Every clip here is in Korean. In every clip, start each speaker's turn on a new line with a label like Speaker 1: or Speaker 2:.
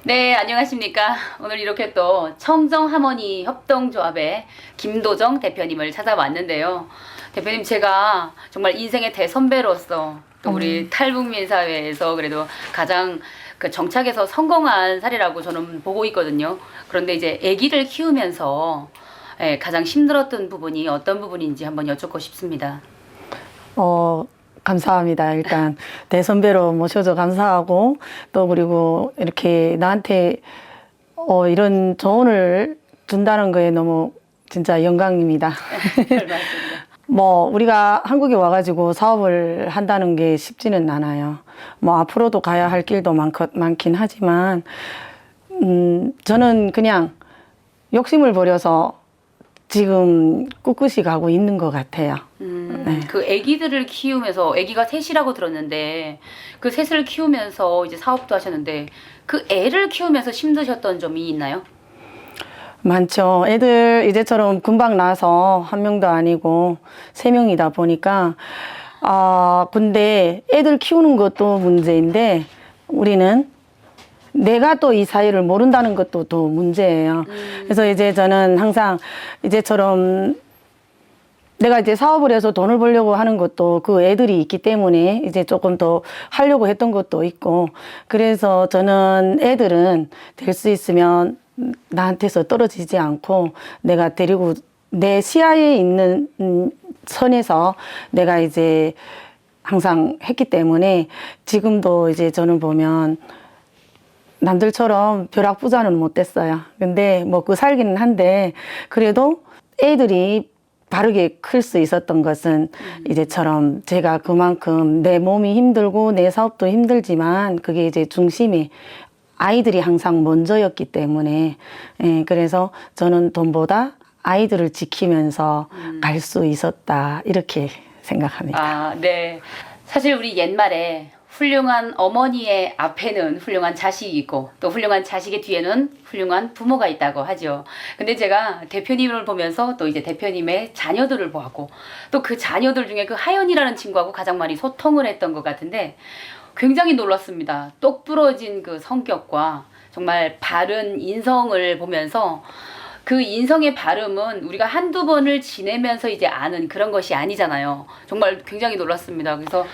Speaker 1: 네, 안녕하십니까. 오늘 이렇게 또 청정하모니 협동조합의 김도정 대표님을 찾아왔는데요. 대표님, 제가 정말 인생의 대선배로서 또 우리 탈북민 사회에서 그래도 가장 그 정착에서 성공한 사례라고 저는 보고 있거든요. 그런데 이제 아기를 키우면서 가장 힘들었던 부분이 어떤 부분인지 한번 여쭙고 싶습니다.
Speaker 2: 감사합니다. 일단 대선배로 모셔줘 감사하고 또 그리고 이렇게 나한테 이런 조언을 준다는 거에 너무 진짜 영광입니다.
Speaker 1: 별 말씀이요.
Speaker 2: 뭐 우리가 한국에 와가지고 사업을 한다는 게 쉽지는 않아요. 뭐 앞으로도 가야 할 길도 많긴 하지만 저는 그냥 욕심을 버려서 지금 꿋꿋이 가고 있는 것 같아요. 네.
Speaker 1: 그 아기들을 키우면서 아기가 셋이라고 들었는데 그 셋을 키우면서 이제 사업도 하셨는데 그 애를 키우면서 힘드셨던 점이 있나요?
Speaker 2: 많죠. 애들 이제처럼 금방 나서 한 명도 아니고 세 명이다 보니까 근데 애들 키우는 것도 문제인데 우리는 내가 또 이 사회를 모른다는 것도 또 문제예요. 그래서 이제 저는 항상 이제처럼 내가 이제 사업을 해서 돈을 벌려고 하는 것도 그 애들이 있기 때문에 이제 조금 더 하려고 했던 것도 있고, 그래서 저는 애들은 될 수 있으면 나한테서 떨어지지 않고 내가 데리고 내 시야에 있는 선에서 내가 이제 항상 했기 때문에 지금도 이제 저는 보면 남들처럼 벼락부자는 못 됐어요. 근데 먹고 살기는 한데 그래도 애들이 바르게 클 수 있었던 것은 이제처럼 제가 그만큼 내 몸이 힘들고 내 사업도 힘들지만 그게 이제 중심이 아이들이 항상 먼저였기 때문에 그래서 저는 돈보다 아이들을 지키면서 갈 수 있었다 이렇게 생각합니다.
Speaker 1: 아, 네. 사실 우리 옛말에 훌륭한 어머니의 앞에는 훌륭한 자식이 있고 또 훌륭한 자식의 뒤에는 훌륭한 부모가 있다고 하죠. 근데 제가 대표님을 보면서 또 이제 대표님의 자녀들을 보았고 또 그 자녀들 중에 그 하연이라는 친구하고 가장 많이 소통을 했던 것 같은데 굉장히 놀랐습니다. 똑부러진 그 성격과 정말 바른 인성을 보면서 그 인성의 발음은 우리가 한두 번을 지내면서 이제 아는 그런 것이 아니잖아요. 정말 굉장히 놀랐습니다. 그래서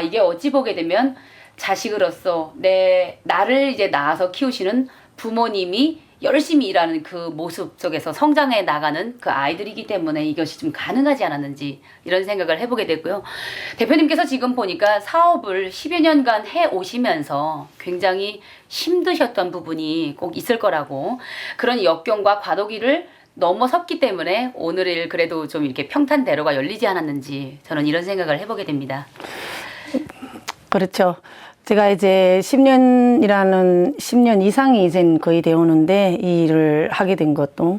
Speaker 1: 이게 어찌 보게 되면 자식으로서 나를 이제 낳아서 키우시는 부모님이 열심히 일하는 그 모습 속에서 성장해 나가는 그 아이들이기 때문에 이것이 좀 가능하지 않았는지 이런 생각을 해보게 됐고요. 대표님께서 지금 보니까 사업을 10여 년간 해 오시면서 굉장히 힘드셨던 부분이 꼭 있을 거라고, 그런 역경과 과도기를 넘어섰기 때문에 오늘을 그래도 좀 이렇게 평탄대로가 열리지 않았는지 저는 이런 생각을 해보게 됩니다.
Speaker 2: 그렇죠. 제가 이제 10년 이상이 이젠 거의 되오는데 이 일을 하게 된 것도.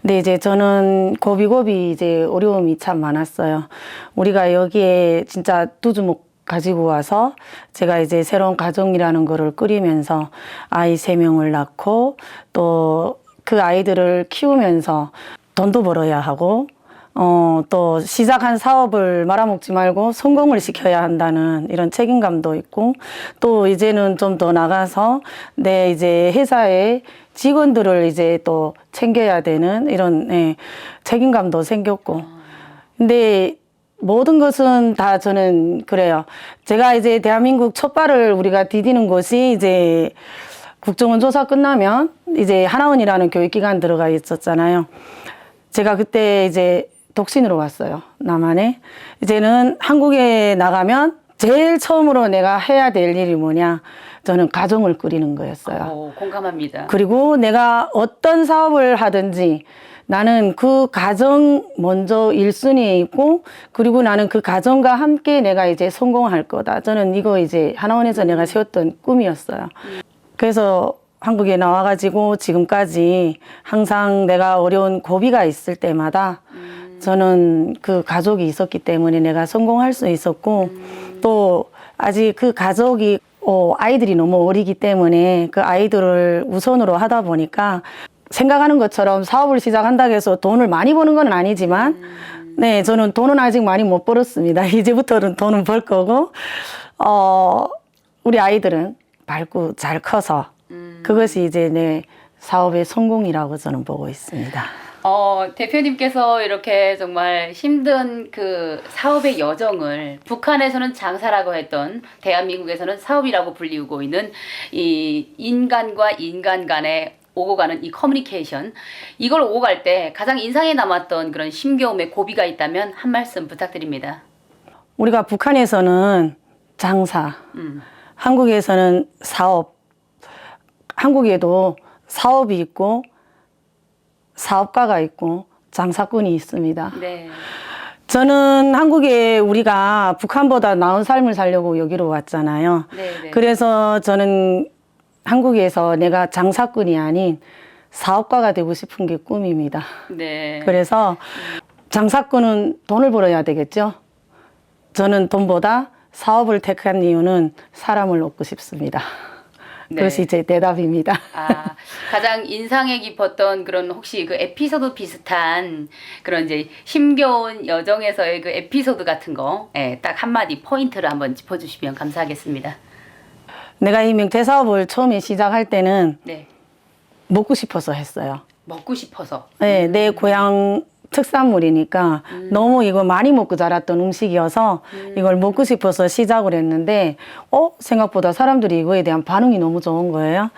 Speaker 2: 근데 이제 저는 고비고비 이제 어려움이 참 많았어요. 우리가 여기에 진짜 두 주먹 가지고 와서 제가 이제 새로운 가정이라는 거를 꾸리면서 아이 3명을 낳고 또 그 아이들을 키우면서 돈도 벌어야 하고 또 시작한 사업을 말아먹지 말고 성공을 시켜야 한다는 이런 책임감도 있고, 또 이제는 좀 더 나가서 내 이제 회사의 직원들을 이제 또 챙겨야 되는 이런 책임감도 생겼고. 근데 모든 것은 다 저는 그래요. 제가 이제 대한민국 첫 발을 우리가 디디는 곳이 이제 국정원 조사 끝나면 이제 하나원이라는 교육기관 들어가 있었잖아요. 제가 그때 이제 독신으로 왔어요. 남한에. 이제는 한국에 나가면 제일 처음으로 내가 해야 될 일이 뭐냐. 저는 가정을 꾸리는 거였어요.
Speaker 1: 공감합니다.
Speaker 2: 그리고 내가 어떤 사업을 하든지 나는 그 가정 먼저 1순위에 있고, 그리고 나는 그 가정과 함께 내가 이제 성공할 거다. 저는 이거 이제 하나원에서 내가 세웠던 꿈이었어요. 그래서 한국에 나와가지고 지금까지 항상 내가 어려운 고비가 있을 때마다 저는 그 가족이 있었기 때문에 내가 성공할 수 있었고, 또 아직 그 가족이 아이들이 너무 어리기 때문에 그 아이들을 우선으로 하다 보니까 생각하는 것처럼 사업을 시작한다고 해서 돈을 많이 버는 건 아니지만 네, 저는 돈은 아직 많이 못 벌었습니다. 이제부터는 돈은 벌 거고 우리 아이들은 밝고 잘 커서 그것이 이제 내 사업의 성공이라고 저는 보고 있습니다.
Speaker 1: 대표님께서 이렇게 정말 힘든 그 사업의 여정을 북한에서는 장사라고 했던 대한민국에서는 사업이라고 불리우고 있는 이 인간과 인간 간의 오고 가는 이 커뮤니케이션, 이걸 오고 갈 때 가장 인상에 남았던 그런 힘겨움의 고비가 있다면 한 말씀 부탁드립니다.
Speaker 2: 우리가 북한에서는 장사, 한국에서는 사업, 한국에도 사업이 있고 사업가가 있고 장사꾼이 있습니다.
Speaker 1: 네.
Speaker 2: 저는 한국에 우리가 북한보다 나은 삶을 살려고 여기로 왔잖아요.
Speaker 1: 네.
Speaker 2: 그래서 저는 한국에서 내가 장사꾼이 아닌 사업가가 되고 싶은 게 꿈입니다.
Speaker 1: 네.
Speaker 2: 그래서 장사꾼은 돈을 벌어야 되겠죠. 저는 돈보다 사업을 택한 이유는 사람을 얻고 싶습니다.
Speaker 1: 네.
Speaker 2: 그것이 제 대답입니다.
Speaker 1: 가장 인상에 깊었던 그런 혹시 그 에피소드 비슷한 그런 이제 힘겨운 여정에서의 그 에피소드 같은 거, 예, 딱 한마디 포인트를 한번 짚어주시면 감사하겠습니다.
Speaker 2: 내가 이 명태 사업을 처음에 시작할 때는
Speaker 1: 네.
Speaker 2: 먹고 싶어서 했어요.
Speaker 1: 먹고 싶어서.
Speaker 2: 네, 내 고향 특산물이니까 너무 이거 많이 먹고 자랐던 음식이어서 이걸 먹고 싶어서 시작을 했는데 생각보다 사람들이 이거에 대한 반응이 너무 좋은 거예요.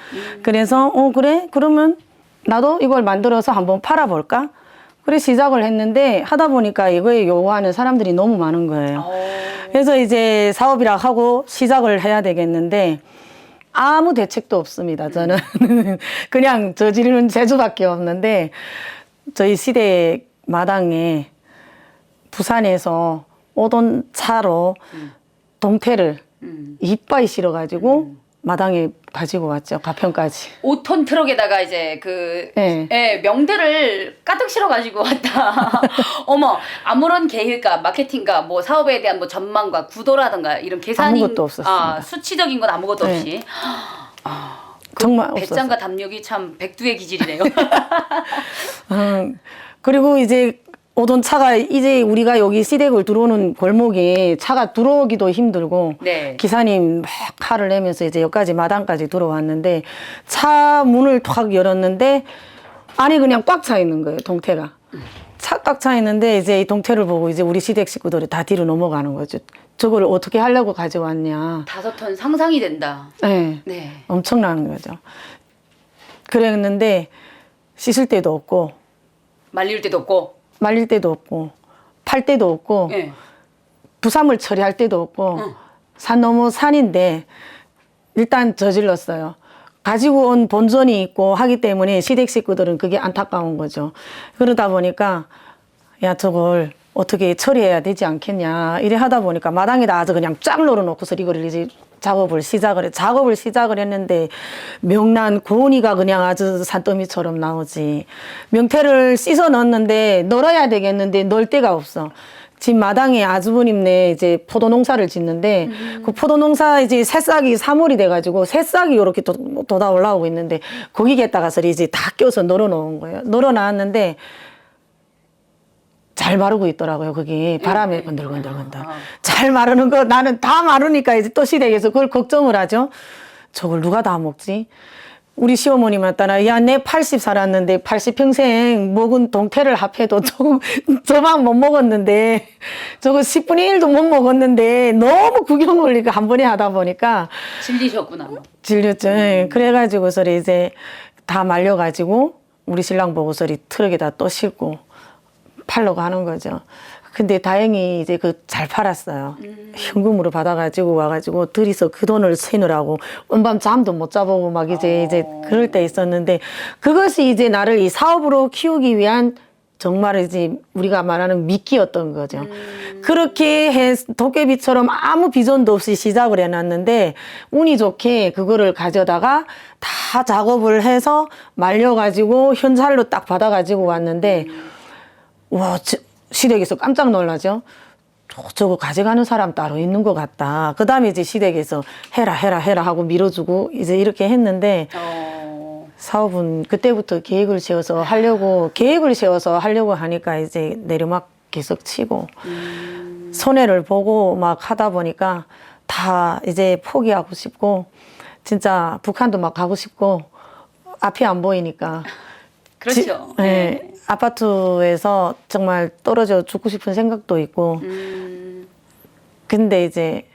Speaker 2: 그래서 그래? 그러면 나도 이걸 만들어서 한번 팔아볼까? 그래 시작을 했는데 하다 보니까 이거에 요구하는 사람들이 너무 많은 거예요. 그래서 이제 사업이라 하고 시작을 해야 되겠는데 아무 대책도 없습니다. 저는 그냥 저지르는 재주밖에 없는데 저희 시댁 마당에 부산에서 오던 차로 동태를 이빠이 실어가지고 마당에 가지고 왔죠. 가평까지.
Speaker 1: 5톤 트럭에다가 이제 그
Speaker 2: 네.
Speaker 1: 예, 명들을 가득 실어 가지고 왔다. 어머, 아무런 계획과 마케팅과 뭐 사업에 대한 뭐 전망과 구도라든가 이런 계산이
Speaker 2: 아무것도 없었습니다.
Speaker 1: 수치적인 건 아무것도
Speaker 2: 네.
Speaker 1: 없이.
Speaker 2: 정말
Speaker 1: 배짱과
Speaker 2: 없었어요.
Speaker 1: 담력이 참 백두의 기질이네요.
Speaker 2: 그리고 이제 오던 차가 이제 우리가 여기 시댁을 들어오는 골목에 차가 들어오기도 힘들고
Speaker 1: 네.
Speaker 2: 기사님 막 칼을 내면서 이제 여기까지 마당까지 들어왔는데 차 문을 탁 열었는데 안에 그냥 꽉 차 있는 거예요. 동태가. 차 꽉 차 있는데 이제 이 동태를 보고 이제 우리 시댁 식구들이 다 뒤로 넘어가는 거죠. 저걸 어떻게 하려고 가져왔냐.
Speaker 1: 5톤 상상이 된다.
Speaker 2: 네.
Speaker 1: 네.
Speaker 2: 엄청난 거죠. 그랬는데 씻을 데도 없고
Speaker 1: 말릴 데도 없고.
Speaker 2: 말릴 데도 없고 팔 데도 없고
Speaker 1: 네.
Speaker 2: 부산물 처리할 데도 없고 산 너머 산인데 일단 저질렀어요. 가지고 온 본전이 있고 하기 때문에 시댁 식구들은 그게 안타까운 거죠. 그러다 보니까 야 저걸 어떻게 처리해야 되지 않겠냐 이래 하다 보니까 마당에다 아주 그냥 쫙 널어놓고서 이거를 이제 작업을 시작을 했는데 명란 고운이가 그냥 아주 산더미처럼 나오지. 명태를 씻어 넣었는데 널어야 되겠는데 넣을 데가 없어. 집 마당에 아주버님네 이제 포도 농사를 짓는데 그 포도 농사 이제 새싹이 사몰이 돼가지고 새싹이 이렇게 돋아 올라오고 있는데 거기에다가서 이제 다 껴서 널어 놓은 거예요. 널어 놨는데 잘 마르고 있더라고요. 거기 바람에 건들건들건들. 잘 마르는 거 나는 다 마르니까 이제 또 시댁에서 그걸 걱정을 하죠. 저걸 누가 다 먹지? 우리 시어머니만 따라 야, 내 80 살았는데 80평생 먹은 동태를 합해도 저만 못 먹었는데 저거 10분의 1도 못 먹었는데 너무 구경을 이거 한 번에 하다 보니까
Speaker 1: 질리셨구나.
Speaker 2: 질렸죠. 그래가지고서 이제 다 말려가지고 우리 신랑 보고서리 트럭에다 또 싣고 팔려고 하는 거죠. 근데 다행히 이제 그 잘 팔았어요. 현금으로 받아가지고 와가지고 둘이서 그 돈을 세느라고 온밤 잠도 못 자보고 막 이제 그럴 때 있었는데 그것이 이제 나를 이 사업으로 키우기 위한 정말 이제 우리가 말하는 미끼였던 거죠. 그렇게 해 도깨비처럼 아무 비전도 없이 시작을 해놨는데 운이 좋게 그거를 가져다가 다 작업을 해서 말려가지고 현찰로 딱 받아가지고 왔는데 와, 시댁에서 깜짝 놀라죠. 저거 가져가는 사람 따로 있는 것 같다. 그 다음에 이제 시댁에서 해라 하고 밀어주고 이제 이렇게 했는데 사업은 그때부터 계획을 세워서 하려고 하니까 이제 내리막 계속 치고 손해를 보고 막 하다 보니까 다 이제 포기하고 싶고 진짜 북한도 막 가고 싶고 앞이 안 보이니까.
Speaker 1: 그렇죠.
Speaker 2: 네. 아파트에서 정말 떨어져 죽고 싶은 생각도 있고. 근데 이제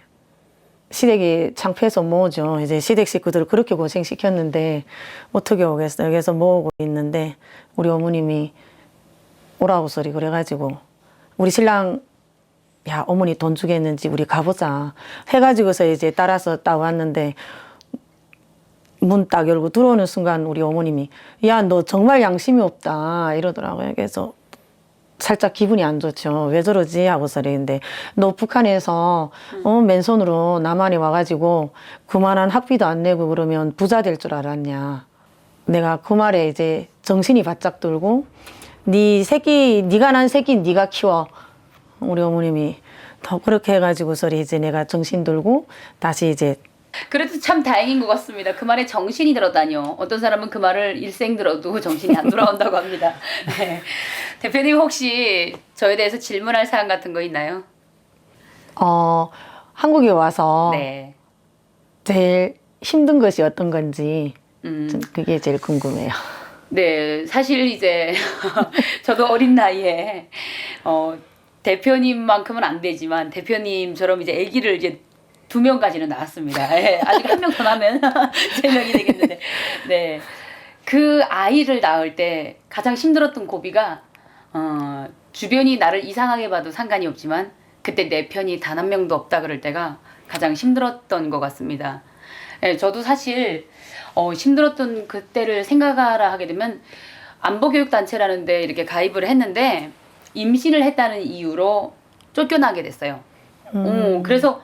Speaker 2: 시댁이 창피해서 못 오죠. 이제 시댁 식구들을 그렇게 고생시켰는데 어떻게 오겠어요. 그래서 모으고 있는데 우리 어머님이 오라고 소리 그래가지고 우리 신랑 야 어머니 돈 주겠는지 우리 가보자 해가지고서 이제 따라서 딱 왔는데 문 딱 열고 들어오는 순간 우리 어머님이 야 너 정말 양심이 없다 이러더라고요. 그래서 살짝 기분이 안 좋죠. 왜 저러지 하고서 그랬는데 너 북한에서 맨손으로 남한에 와가지고 그만한 학비도 안 내고 그러면 부자 될 줄 알았냐. 내가 그 말에 이제 정신이 바짝 들고 네 새끼 네가 난 새끼 네가 키워. 우리 어머님이 더 그렇게 해가지고서 이제 내가 정신 들고 다시 이제
Speaker 1: 그래도 참 다행인 것 같습니다. 그 말에 정신이 들었다뇨. 어떤 사람은 그 말을 일생 들어도 정신이 안 돌아온다고 합니다. 네. 대표님 혹시 저에 대해서 질문할 사항 같은 거 있나요?
Speaker 2: 한국에 와서
Speaker 1: 네.
Speaker 2: 제일 힘든 것이 어떤 건지 좀 그게 제일 궁금해요.
Speaker 1: 네, 사실 이제 저도 어린 나이에 대표님만큼은 안 되지만 대표님처럼 이제 아기를 이제 2명까지는 낳았습니다. 예, 아직 한 명 더 낳으면 3명이 되겠는데, 네, 그 아이를 낳을 때 가장 힘들었던 고비가 주변이 나를 이상하게 봐도 상관이 없지만 그때 내 편이 단 한 명도 없다 그럴 때가 가장 힘들었던 것 같습니다. 예, 저도 사실 힘들었던 그때를 생각하라 하게 되면 안보교육단체라는 데 이렇게 가입을 했는데 임신을 했다는 이유로 쫓겨나게 됐어요. 그래서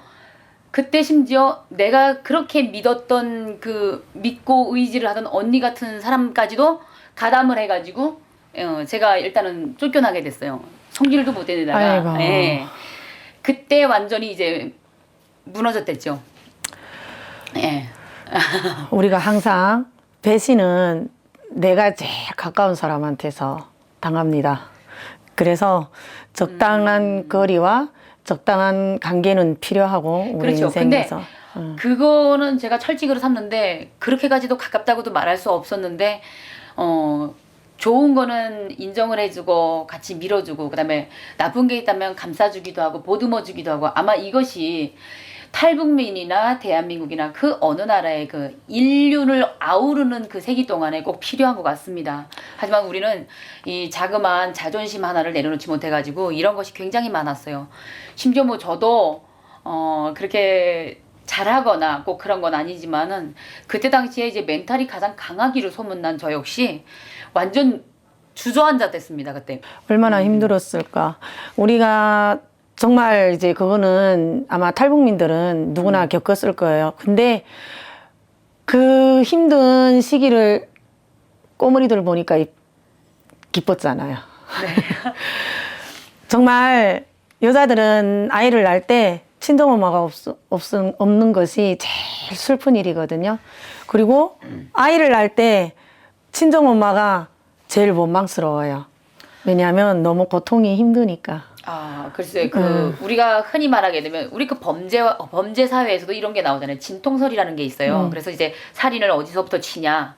Speaker 1: 그때 심지어 내가 그렇게 믿었던 그 믿고 의지를 하던 언니 같은 사람까지도 가담을 해가지고 제가 일단은 쫓겨나게 됐어요. 성질도 못 내다가. 예. 그때 완전히 이제 무너졌댔죠. 예.
Speaker 2: 우리가 항상 배신은 내가 제일 가까운 사람한테서 당합니다. 그래서 적당한 거리와 적당한 관계는 필요하고 우리
Speaker 1: 그렇죠.
Speaker 2: 인생에서.
Speaker 1: 근데 그거는 제가 철칙으로 삼는데 그렇게까지도 가깝다고도 말할 수 없었는데 좋은 거는 인정을 해주고 같이 밀어주고 그다음에 나쁜 게 있다면 감싸주기도 하고 보듬어주기도 하고 아마 이것이 탈북민이나 대한민국이나 그 어느 나라의 그 인륜을 아우르는 그 세기 동안에 꼭 필요한 것 같습니다. 하지만 우리는 이 자그마한 자존심 하나를 내려놓지 못해가지고 이런 것이 굉장히 많았어요. 심지어 뭐 저도 그렇게 잘하거나 꼭 그런 건 아니지만은 그때 당시에 이제 멘탈이 가장 강하기로 소문난 저 역시 완전 주저앉아 됐습니다. 그때.
Speaker 2: 얼마나 힘들었을까. 우리가 정말 이제 그거는 아마 탈북민들은 누구나 겪었을 거예요. 근데 그 힘든 시기를 꼬물이들 보니까 기뻤잖아요.
Speaker 1: 네.
Speaker 2: 정말 여자들은 아이를 낳을 때 친정엄마가 없는 것이 제일 슬픈 일이거든요. 그리고 아이를 낳을 때 친정엄마가 제일 원망스러워요. 왜냐하면 너무 고통이 힘드니까.
Speaker 1: 글쎄요. 우리가 흔히 말하게 되면 우리 그 범죄 사회에서도 이런 게 나오잖아요. 진통설이라는 게 있어요. 그래서 이제 살인을 어디서부터 치냐.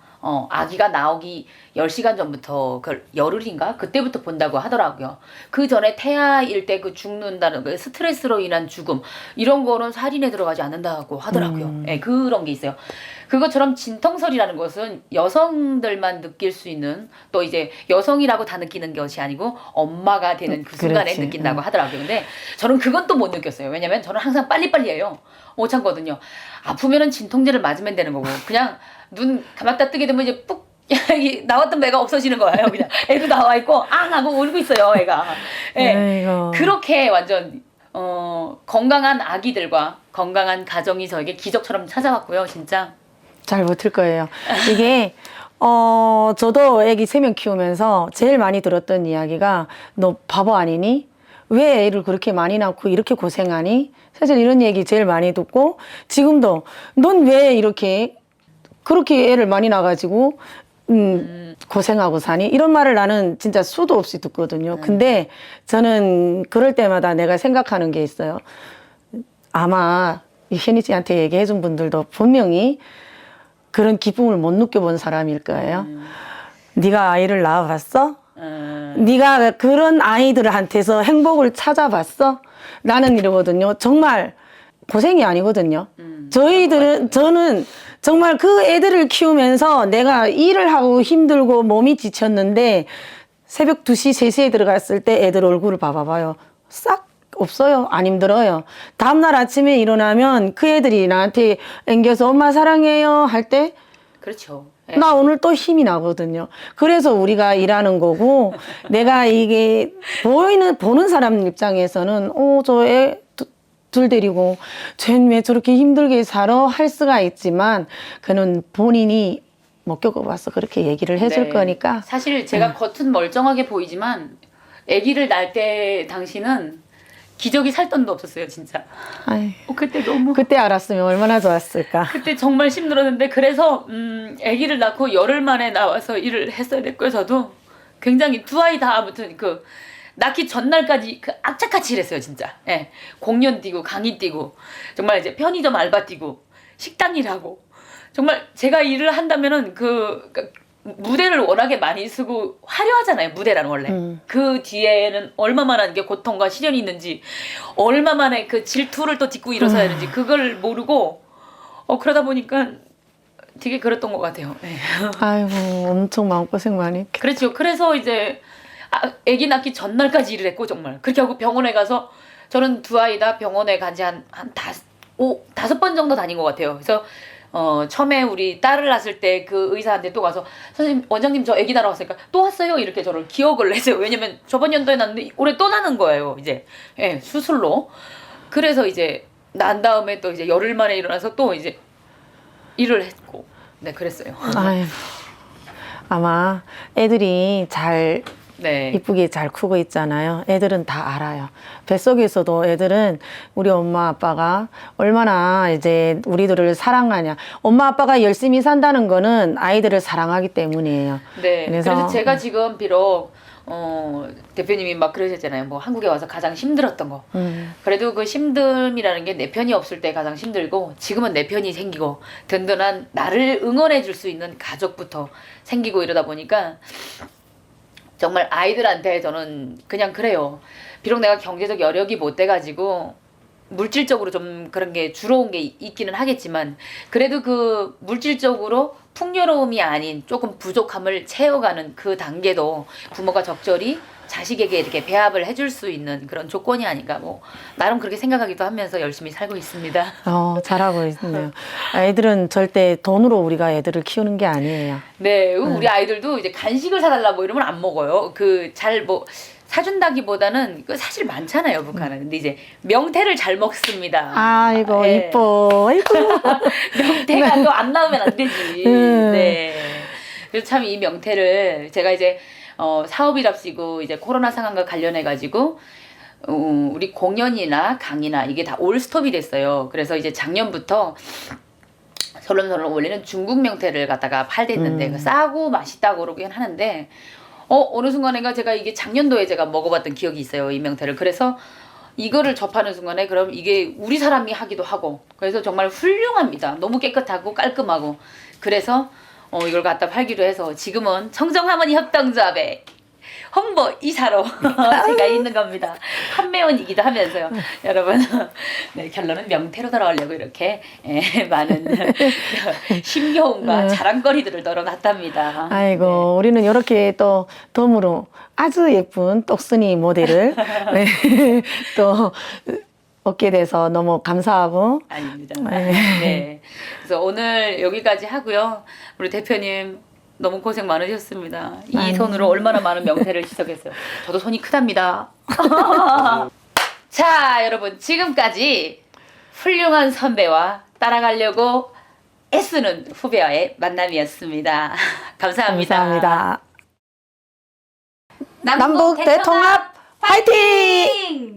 Speaker 1: 아기가 나오기 10시간 전부터 그 열흘인가 그때부터 본다고 하더라고요. 그 전에 태아일 때 그 죽는다는 그 스트레스로 인한 죽음 이런 거는 살인에 들어가지 않는다고 하더라고요. 예, 그런 게 있어요. 그것처럼 진통설이라는 것은 여성들만 느낄 수 있는 또 이제 여성이라고 다 느끼는 것이 아니고 엄마가 되는 그 순간에
Speaker 2: 그렇지.
Speaker 1: 느낀다고 하더라고요. 근데 저는 그건 또 못 느꼈어요. 왜냐면 저는 항상 빨리빨리 해요. 못 참거든요. 아프면은 진통제를 맞으면 되는 거고 그냥 눈 감았다 뜨게 되면 이제 푹 나왔던 애가 없어지는 거예요. 그냥 애도 나와 있고 앙 하고 울고 있어요. 애가. 예. 그렇게 완전 건강한 아기들과 건강한 가정이 저에게 기적처럼 찾아왔고요. 진짜.
Speaker 2: 잘 버틸 거예요. 이게 저도 애기 3명 키우면서 제일 많이 들었던 이야기가 너 바보 아니니? 왜 애를 그렇게 많이 낳고 이렇게 고생하니? 사실 이런 얘기 제일 많이 듣고 지금도 넌 왜 이렇게 그렇게 애를 많이 낳아가지고 고생하고 사니? 이런 말을 나는 진짜 수도 없이 듣거든요. 근데 저는 그럴 때마다 내가 생각하는 게 있어요. 아마 현희 씨한테 얘기해 준 분들도 분명히 그런 기쁨을 못 느껴본 사람일 거예요. 네가 아이를 낳아봤어? 네가 그런 아이들한테서 행복을 찾아봤어? 나는 이러거든요. 정말 고생이 아니거든요. 저는 정말 그 애들을 키우면서 내가 일을 하고 힘들고 몸이 지쳤는데 새벽 2시, 3시에 들어갔을 때 애들 얼굴을 봐봐요. 싹 없어요. 안 힘들어요. 다음날 아침에 일어나면 그 애들이 나한테 앵겨서 엄마 사랑해요 할 때
Speaker 1: 그렇죠. 예.
Speaker 2: 나 오늘 또 힘이 나거든요. 그래서 우리가 일하는 거고, 내가 이게 보는 사람 입장에서는, 저 애 둘 데리고, 쟤는 왜 저렇게 힘들게 살아? 할 수가 있지만, 그는 본인이 못 겪어봐서 그렇게 얘기를 해줄
Speaker 1: 네.
Speaker 2: 거니까.
Speaker 1: 사실 제가 겉은 멀쩡하게 보이지만 아기를 낳을 때 당시는 기저귀 살 돈도 없었어요, 진짜.
Speaker 2: 아이,
Speaker 1: 그때 너무
Speaker 2: 그때 알았으면 얼마나 좋았을까.
Speaker 1: 그때 정말 힘들었는데 그래서 아기를 낳고 열흘 만에 나와서 일을 했어야 됐고요. 저도 굉장히 두 아이 다 아무튼 그 낳기 전날까지 그 악착같이 일했어요, 진짜. 예. 공연 뛰고 강의 뛰고 정말 이제 편의점 알바 뛰고 식당 일하고 정말 제가 일을 한다면은 무대를 워낙에 많이 쓰고 화려하잖아요. 무대란 원래. 그 뒤에는 얼마만한 게 고통과 시련이 있는지 얼마만의 그 질투를 또 딛고 일어서야 하는지 그걸 모르고 그러다 보니까 되게 그랬던 것 같아요. 네.
Speaker 2: 아이고, 엄청 마음고생 많이 했겠다.
Speaker 1: 그렇죠. 그래서 이제 아기 낳기 전날까지 일을 했고 정말 그렇게 하고 병원에 가서 저는 두 아이 다 병원에 간 지 한 5번 정도 다닌 것 같아요. 그래서 처음에 우리 딸을 낳았을 때 그 의사한테 또 가서 선생님 원장님 저 아기 낳으러 왔으니까 또 왔어요 이렇게 저를 기억을 했어요. 왜냐면 저번 연도에 낳았는데 올해 또 나는 거예요. 이제 예, 수술로. 그래서 이제 난 다음에 또 이제 열흘 만에 일어나서 또 이제 일을 했고 네 그랬어요.
Speaker 2: 아유, 아마 애들이 잘
Speaker 1: 네.
Speaker 2: 이쁘게 잘 크고 있잖아요. 애들은 다 알아요. 뱃속에서도 애들은 우리 엄마 아빠가 얼마나 이제 우리들을 사랑하냐. 엄마 아빠가 열심히 산다는 거는 아이들을 사랑하기 때문이에요.
Speaker 1: 네.
Speaker 2: 그래서
Speaker 1: 그래서 제가 지금 비록 대표님이 막 그러셨잖아요. 뭐 한국에 와서 가장 힘들었던 거. 그래도 그 힘듦이라는 게 내 편이 없을 때 가장 힘들고 지금은 내 편이 생기고 든든한 나를 응원해 줄 수 있는 가족부터 생기고 이러다 보니까 정말 아이들한테 저는 그냥 그래요. 비록 내가 경제적 여력이 못 돼가지고 물질적으로 좀 그런 게 주러운 게 있기는 하겠지만 그래도 그 물질적으로 풍요로움이 아닌 조금 부족함을 채워가는 그 단계도 부모가 적절히 자식에게 이렇게 배합을 해줄 수 있는 그런 조건이 아닌가 뭐 나름 그렇게 생각하기도 하면서 열심히 살고 있습니다.
Speaker 2: 잘하고 있네요. 애들은 절대 돈으로 우리가 애들을 키우는 게 아니에요.
Speaker 1: 네, 우리 아이들도 이제 간식을 사달라 뭐 이러면 안 먹어요. 그 잘 뭐 사준다기보다는 그 사실 많잖아요, 북한은. 근데 이제 명태를 잘 먹습니다.
Speaker 2: 아이고,
Speaker 1: 예.
Speaker 2: 이뻐. 아이고.
Speaker 1: 명태가 또 안 나오면 안 되지. 네. 그래서 참 이 명태를 제가 이제 사업이랍시고 이제 코로나 상황과 관련해 가지고 우리 공연이나 강의나 이게 다 올 스톱이 됐어요. 그래서 이제 작년부터 설렁설렁 원래는 중국 명태를 갖다가 팔댔는데 싸고 맛있다고 그러긴 하는데 어느 순간에가 제가 이게 작년도에 제가 먹어봤던 기억이 있어요. 이 명태를. 그래서 이거를 접하는 순간에 그럼 이게 우리 사람이 하기도 하고 그래서 정말 훌륭합니다. 너무 깨끗하고 깔끔하고 그래서 이걸 갖다 팔기로 해서 지금은 청정할머니 협동조합에 홍보 이사로 제가 있는 겁니다. 판매원이기도 하면서요. 여러분 네, 결론은 명태로 돌아오려고 이렇게 많은 심겨움과 자랑거리들을 널어놨답니다.
Speaker 2: 아이고,
Speaker 1: 네.
Speaker 2: 우리는 이렇게 또 덤으로 아주 예쁜 똑순이 모델을 네, 또 얻게 돼서 너무 감사하고.
Speaker 1: 아닙니다. 네. 그래서 오늘 여기까지 하고요. 우리 대표님 너무 고생 많으셨습니다. 이 손으로 얼마나 많은 명태를 시작했어요. 저도 손이 크답니다. 자, 여러분 지금까지 훌륭한 선배와 따라가려고 애쓰는 후배와의 만남이었습니다. 감사합니다.
Speaker 2: 감사합니다.
Speaker 1: 남북 대통합
Speaker 2: 화이팅!